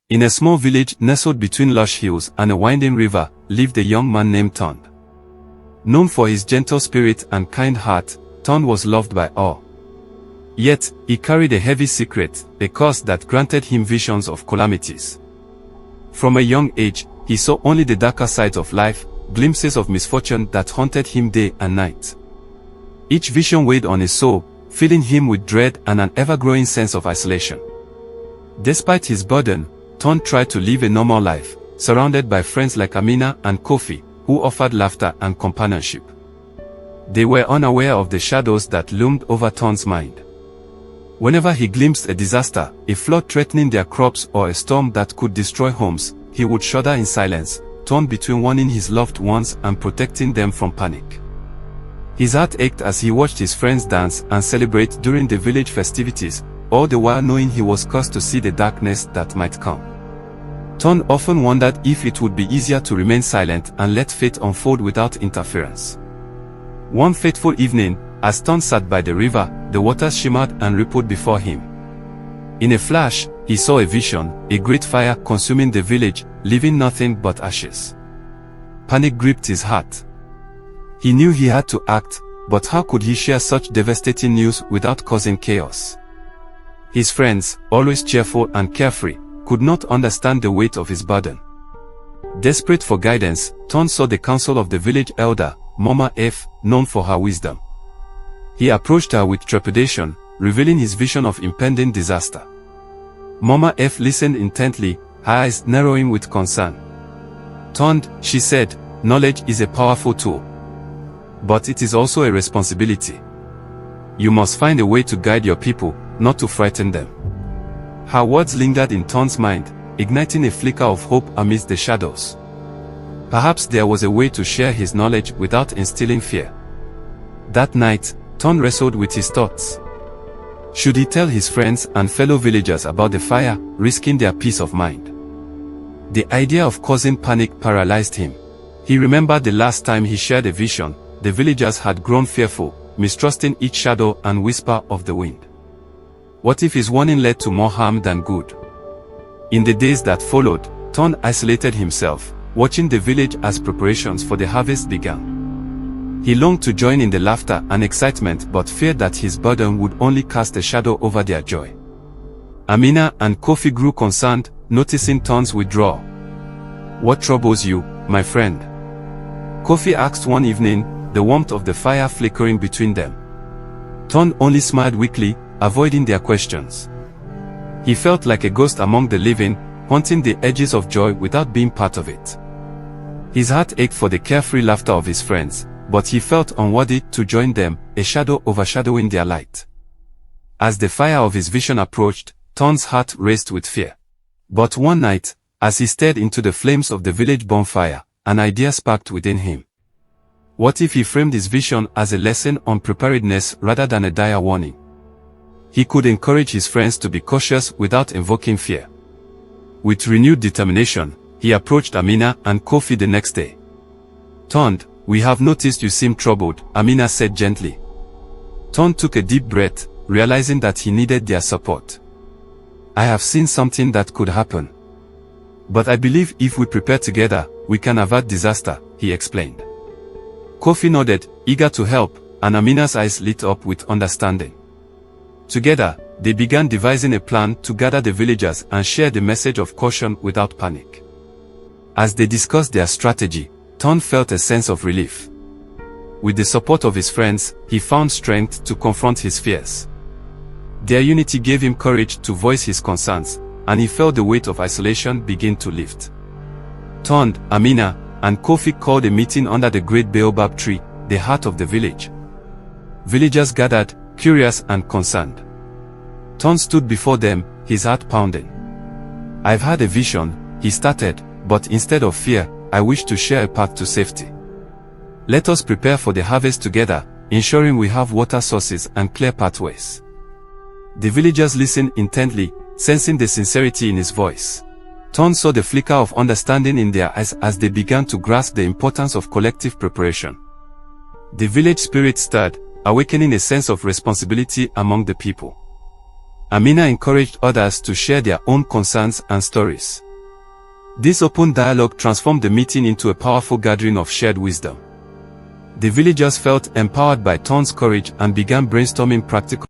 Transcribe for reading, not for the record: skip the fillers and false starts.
In a small village nestled between lush hills and a winding river, lived a young man named Ton. Known for his gentle spirit and kind heart, Ton was loved by all. Yet, he carried a heavy secret, a curse that granted him visions of calamities. From a young age, he saw only the darker sides of life, glimpses of misfortune that haunted him day and night. Each vision weighed on his soul, filling him with dread and an ever-growing sense of isolation. Despite his burden, Ton tried to live a normal life, surrounded by friends like Amina and Kofi, who offered laughter and companionship. They were unaware of the shadows that loomed over Ton's mind. Whenever he glimpsed a disaster, a flood threatening their crops or a storm that could destroy homes, he would shudder in silence, torn between warning his loved ones and protecting them from panic. His heart ached as he watched his friends dance and celebrate during the village festivities, all the while knowing he was cursed to see the darkness that might come. Ton often wondered if it would be easier to remain silent and let fate unfold without interference. One fateful evening, as Ton sat by the river, the waters shimmered and rippled before him. In a flash, he saw a vision, a great fire consuming the village, leaving nothing but ashes. Panic gripped his heart. He knew he had to act, but how could he share such devastating news without causing chaos? His friends, always cheerful and carefree, could not understand the weight of his burden. Desperate for guidance, Ton sought the counsel of the village elder, Mama F, known for her wisdom. He approached her with trepidation, revealing his vision of impending disaster. Mama F listened intently, her eyes narrowing with concern. Ton, she said, knowledge is a powerful tool. But it is also a responsibility. You must find a way to guide your people, not to frighten them. Her words lingered in Ton's mind, igniting a flicker of hope amidst the shadows. Perhaps there was a way to share his knowledge without instilling fear. That night, Ton wrestled with his thoughts. Should he tell his friends and fellow villagers about the fire, risking their peace of mind? The idea of causing panic paralyzed him. He remembered the last time he shared a vision, the villagers had grown fearful, mistrusting each shadow and whisper of the wind. What if his warning led to more harm than good? In the days that followed, Ton isolated himself, watching the village as preparations for the harvest began. He longed to join in the laughter and excitement but feared that his burden would only cast a shadow over their joy. Amina and Kofi grew concerned, noticing Ton's withdrawal. "What troubles you, my friend?" Kofi asked one evening, the warmth of the fire flickering between them. Ton only smiled weakly, avoiding their questions. He felt like a ghost among the living, haunting the edges of joy without being part of it. His heart ached for the carefree laughter of his friends, but he felt unworthy to join them, a shadow overshadowing their light. As the fire of his vision approached, Ton's heart raced with fear. But one night, as he stared into the flames of the village bonfire, an idea sparked within him. What if he framed his vision as a lesson on preparedness rather than a dire warning? He could encourage his friends to be cautious without invoking fear. With renewed determination, he approached Amina and Kofi the next day. "Ton, we have noticed you seem troubled," Amina said gently. Ton took a deep breath, realizing that he needed their support. "I have seen something that could happen. But I believe if we prepare together, we can avert disaster," he explained. Kofi nodded, eager to help, and Amina's eyes lit up with understanding. Together, they began devising a plan to gather the villagers and share the message of caution without panic. As they discussed their strategy, Ton felt a sense of relief. With the support of his friends, he found strength to confront his fears. Their unity gave him courage to voice his concerns, and he felt the weight of isolation begin to lift. Ton, Amina, and Kofi called a meeting under the great baobab tree, the heart of the village. Villagers gathered, curious and concerned. Ton stood before them, his heart pounding. "I've had a vision," he started, "but instead of fear, I wish to share a path to safety. Let us prepare for the harvest together, ensuring we have water sources and clear pathways." The villagers listened intently, sensing the sincerity in his voice. Ton saw the flicker of understanding in their eyes as they began to grasp the importance of collective preparation. The village spirit stirred, awakening a sense of responsibility among the people. Amina encouraged others to share their own concerns and stories. This open dialogue transformed the meeting into a powerful gathering of shared wisdom. The villagers felt empowered by Ton's courage and began brainstorming practical